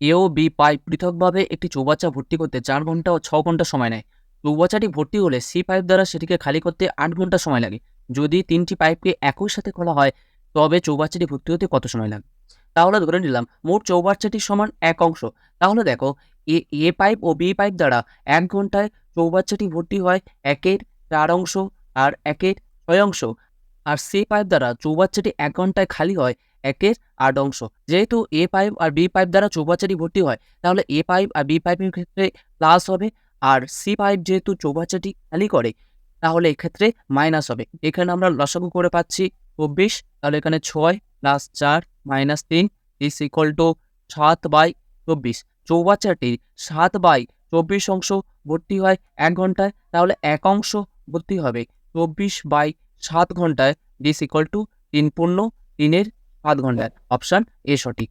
এ ও B pipe পৃথকভাবে একটি চৌবাচ্চা ভর্তি করতে 4 ঘন্টা ও 6 ঘন্টা সময় নেয়। চৌবাচ্চাটি ভর্তি হলে সি পাইপ দ্বারা সেটিকে খালি করতে 8 ঘন্টা সময় লাগে। যদি 3টি পাইপকে একই সাথে খোলা হয় তবে চৌবাচ্চাটি ভর্তি হতে কত সময় লাগে? তাহলে ধরে নিলাম মোট চৌবাচ্চাটি সমান 1 অংশ। তাহলে দেখো এ পাইপ ও বি পাইপ দ্বারা 1 ঘন্টায় চৌবাচ্চাটি ভর্তি হয় 1-এর 4 অংশ আর 1-এর 6 অংশ। আর সি পাইপ দ্বারা চৌবাচ্চাটি 1 ঘন্টায় খালি হয় 1-এর 8 অংশ। যেহেতু এ পাইপ আর বি পাইপ দ্বারা চৌবাচ্চাটি ভর্তি হয়, তাহলে এ পাইপ আর বি পাইপের ক্ষেত্রে প্লাস হবে, আর সি পাইপ যেহেতু চৌবাচ্চাটি খালি করে তাহলে এক্ষেত্রে মাইনাস হবে। এখানে আমরা লসাগু করে পাচ্ছি 24, তাহলে এখানে 6 plus 4 minus 3 is equal to 7/24। চৌবাচ্চাটির 7/24 অংশ ভর্তি হয় 1 ঘন্টায়, তাহলে 1 অংশ ভর্তি হবে 24/7 ঘন্টায়, দিস ইকুয়াল টু 3 পূর্ণ 3-এর 7 ঘন্টায়। অপশান এ সঠিক।